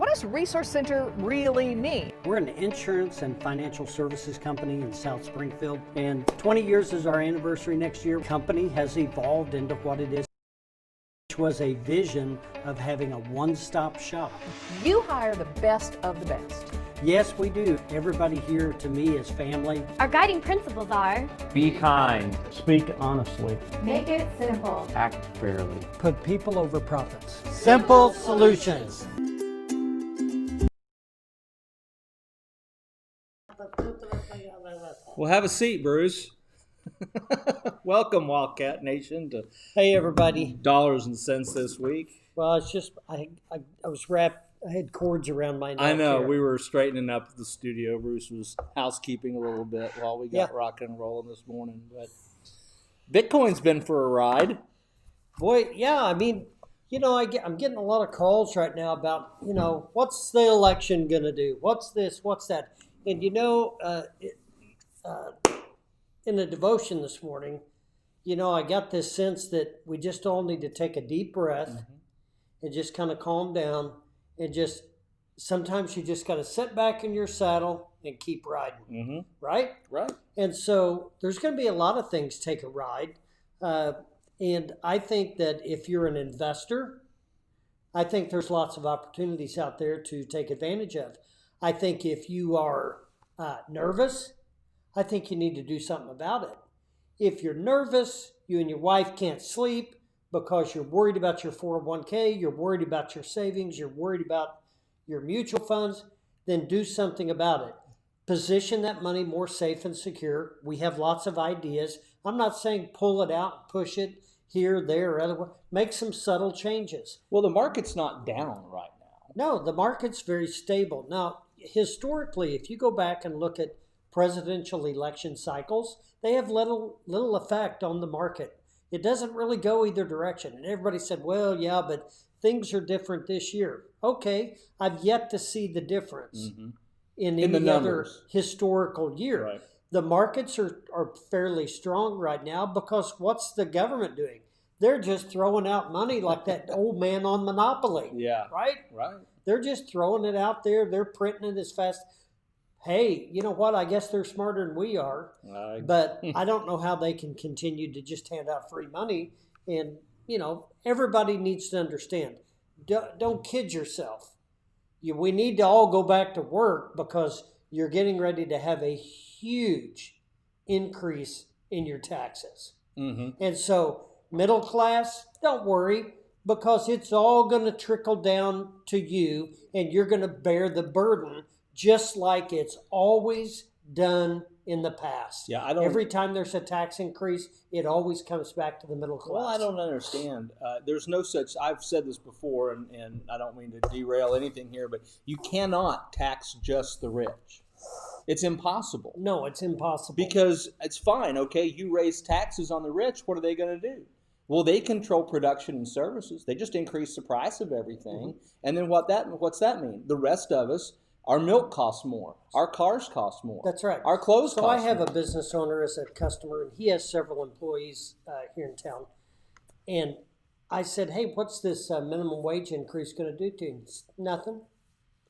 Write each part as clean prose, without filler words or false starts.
what does Resource Center really mean? We're an insurance and financial services company in South Springfield, and 20 years is our anniversary next year. The company has evolved into what it is, which was a vision of having a one-stop shop. You hire the best of the best. Yes, we do. Everybody here to me is family. Our guiding principles are: be kind, speak honestly, make it simple, act fairly, put people over profits. Simple solutions. Well, have a seat, Bruce. Welcome, Wildcat Nation, to Hey, everybody. Dollars and Cents this week. Well, it's just I was wrapped. I had cords around my neck. I know, here. we were straightening up the studio. Bruce was housekeeping a little bit while we got Yeah. rocking and rolling this morning. But Bitcoin's been for a ride. Boy, yeah. I mean, I'm getting a lot of calls right now about, what's the election going to do? What's this? What's that? And, in the devotion this morning, I got this sense that we just all need to take a deep breath and just kind of calm down and just sometimes you just got to sit back in your saddle and keep riding, right? Right. And so there's going to be a lot of things take a ride. And I think that if you're an investor, I think there's lots of opportunities out there to take advantage of. I think if you are nervous, I think you need to do something about it. If you're nervous, you and your wife can't sleep because you're worried about your 401k, you're worried about your savings, you're worried about your mutual funds, then do something about it. Position that money more safe and secure. We have lots of ideas. I'm not saying pull it out and push it here, there, or otherwise. Make some subtle changes. Well, the market's not down right now. No, the market's very stable. Now, historically, if you go back and look at presidential election cycles, they have little effect on the market. It doesn't really go either direction. And everybody said, well, yeah, but things are different this year. Okay, I've yet to see the difference in any other historical year. Right. The markets are fairly strong right now because what's the government doing? They're just throwing out money like that old man on Monopoly. Yeah. Right? Right. They're just throwing it out there. They're printing it as fast. Hey, you know what? I guess they're smarter than we are. But I don't know how they can continue to just hand out free money. And, everybody needs to understand. Don't kid yourself. We need to all go back to work because you're getting ready to have a huge increase in your taxes. And so middle class, don't worry, because it's all going to trickle down to you and you're going to bear the burden just like it's always done in the past. Yeah, Every time there's a tax increase, it always comes back to the middle class. Well, I don't understand. There's no such, I've said this before, and I don't mean to derail anything here, but you cannot tax just the rich. It's impossible. No, it's impossible. Because it's fine, okay, you raise taxes on the rich, what are they going to do? Well, they control production and services. They just increase the price of everything. And then what's that mean? The rest of us, our milk costs more. Our cars cost more. That's right. Our clothes cost more. So I have a business owner as a customer, and he has several employees here in town. And I said, hey, what's this minimum wage increase going to do to you? Nothing.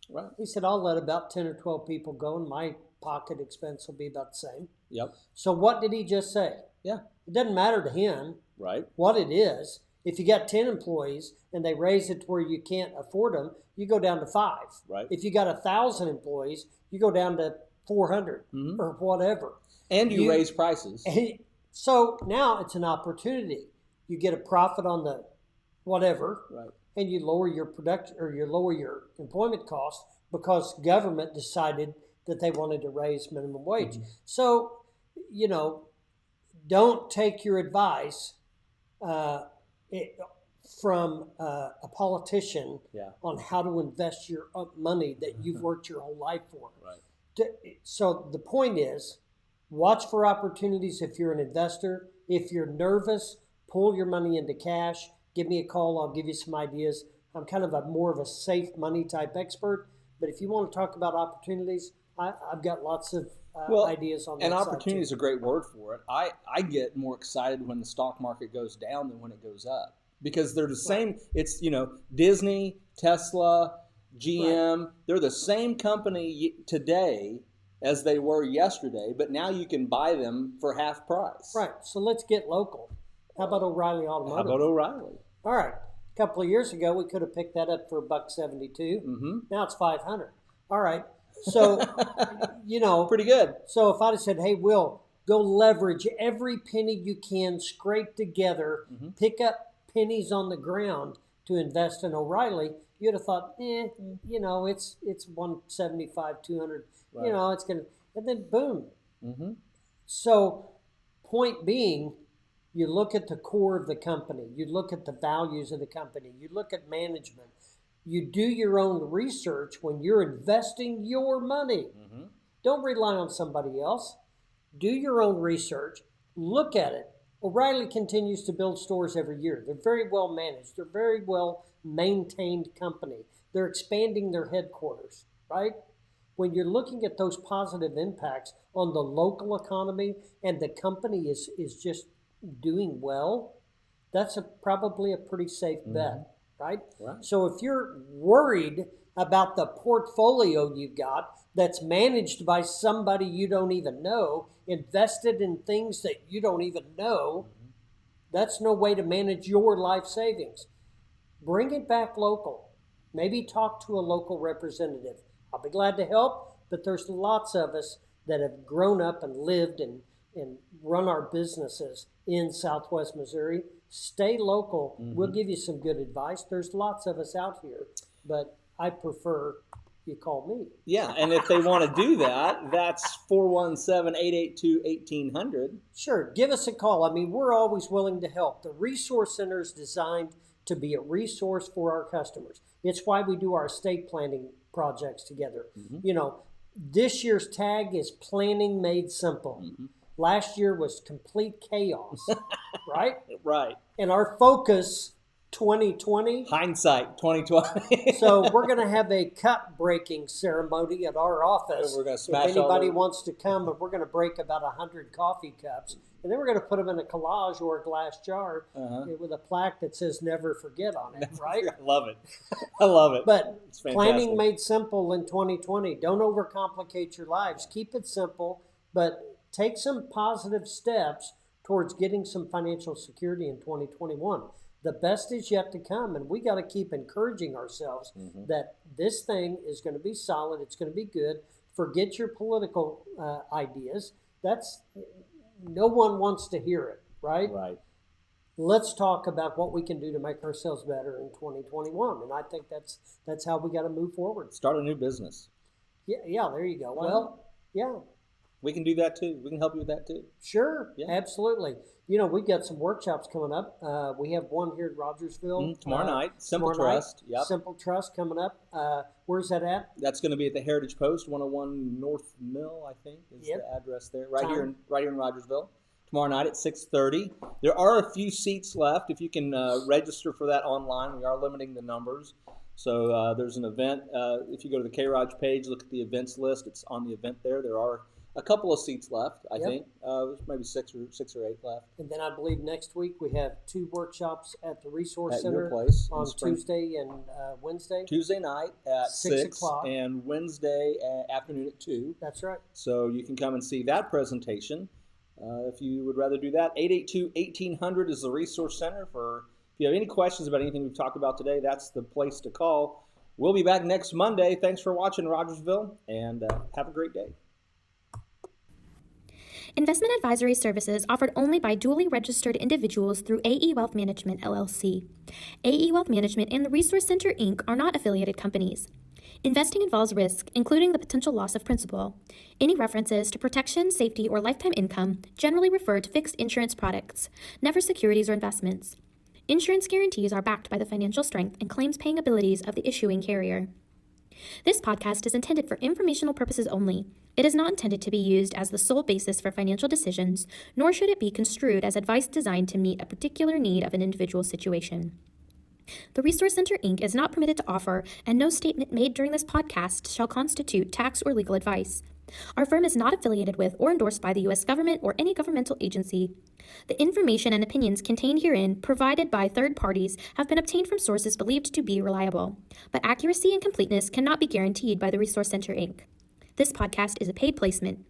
Right. He said, I'll let about 10 or 12 people go, and my pocket expense will be about the same. Yep. So what did he just say? Yeah. It doesn't matter to him right. what it is. If you got 10 employees and they raise it to where you can't afford them, you go down to 5. Right. If you got 1,000 employees, you go down to 400 or whatever. And you raise prices. So now it's an opportunity. You get a profit on the whatever, right. and you lower your production or you lower your employment costs because government decided that they wanted to raise minimum wage. So, don't take your advice from a politician on how to invest your money that you've worked your whole life for. Right. So the point is, watch for opportunities if you're an investor. If you're nervous, pull your money into cash. Give me a call. I'll give you some ideas. I'm kind of more of a safe money type expert. But if you want to talk about opportunities, I've got lots of ideas on that and side opportunity is too. a great word for it. I get more excited when the stock market goes down than when it goes up because they're the same. It's Disney, Tesla, GM. They're the same company today as they were yesterday, but now you can buy them for half price. Right. So let's get local. How about O'Reilly Automotive? How about O'Reilly? All right. A couple of years ago, we could have picked that up for $1.72. Mm-hmm. Now it's $500. All right. So, Pretty good. So if I'd have said, hey, Will, go leverage every penny you can, scrape together, pick up pennies on the ground to invest in O'Reilly, you'd have thought, it's 175, 200, Right. it's going to, and then boom. Mm-hmm. So point being, you look at the core of the company, you look at the values of the company, you look at management, you do your own research when you're investing your money. Mm-hmm. Don't rely on somebody else. Do your own research. Look at it. O'Reilly continues to build stores every year. They're very well managed. They're very well maintained company. They're expanding their headquarters, right? When you're looking at those positive impacts on the local economy and the company is just doing well, that's probably a pretty safe bet, right? Right. So if you're worried about the portfolio you've got that's managed by somebody you don't even know, invested in things that you don't even know, that's no way to manage your life savings. Bring it back local. Maybe talk to a local representative. I'll be glad to help, but there's lots of us that have grown up and lived and run our businesses in Southwest Missouri. Stay local. We'll give you some good advice. There's lots of us out here, but I prefer you call me. Yeah, and if they want to do that, that's 417-882-1800. Sure, give us a call. I mean, we're always willing to help. The Resource Center is designed to be a resource for our customers. It's why we do our estate planning projects together. This year's tag is Planning Made Simple. Last year was complete chaos, right? Right. And our focus 2020. Hindsight 2020. So we're going to have a cup breaking ceremony at our office. We're going to smash if anybody all wants to come, and we're going to break about 100 coffee cups, and then we're going to put them in a collage or a glass jar with a plaque that says "Never Forget" on it. Right? I love it. I love it. But It's fantastic. planning made simple in 2020. Don't overcomplicate your lives. Keep it simple, but take some positive steps towards getting some financial security in 2021. The best is yet to come, and we got to keep encouraging ourselves that this thing is going to be solid. It's going to be good. Forget your political ideas. No one wants to hear it, right? Right. Let's talk about what we can do to make ourselves better in 2021, and I think that's how we got to move forward. Start a new business. Yeah, there you go. Why Well, yeah. We can do that too. We can help you with that too. Sure, Yeah. absolutely. We've got some workshops coming up. We have one here in Rogersville. Tomorrow night, Simple tomorrow Trust. night. Yep. Simple Trust coming up. Where's that at? That's going to be at the Heritage Post, 101 North Mill, I think, is Yep. the address there. Right here in Rogersville. Tomorrow night at 6:30. There are a few seats left. If you can register for that online, we are limiting the numbers. So there's an event. If you go to the K-ROG page, look at the events list. It's on the event there. There are a couple of seats left, I think. There's maybe six or eight left. And then I believe next week we have 2 workshops at the Resource At Center your place in on Spring. Tuesday and Wednesday. Tuesday night at 6 6 o'clock. and Wednesday afternoon at 2. That's right. So you can come and see that presentation. If you would rather do that, 882-1800 is the Resource Center. If you have any questions about anything we've talked about today, that's the place to call. We'll be back next Monday. Thanks for watching Rogersville, and have a great day. Investment advisory services offered only by duly registered individuals through AE Wealth Management, LLC. AE Wealth Management and the Resource Center, Inc. are not affiliated companies. Investing involves risk, including the potential loss of principal. Any references to protection, safety, or lifetime income generally refer to fixed insurance products, never securities or investments. Insurance guarantees are backed by the financial strength and claims-paying abilities of the issuing carrier. This podcast is intended for informational purposes only. It is not intended to be used as the sole basis for financial decisions, nor should it be construed as advice designed to meet a particular need of an individual situation. The Resource Center, Inc. is not permitted to offer, and no statement made during this podcast shall constitute tax or legal advice. Our firm is not affiliated with or endorsed by the U.S. government or any governmental agency. The information and opinions contained herein, provided by third parties, have been obtained from sources believed to be reliable, but accuracy and completeness cannot be guaranteed by the Resource Center, Inc. This podcast is a paid placement.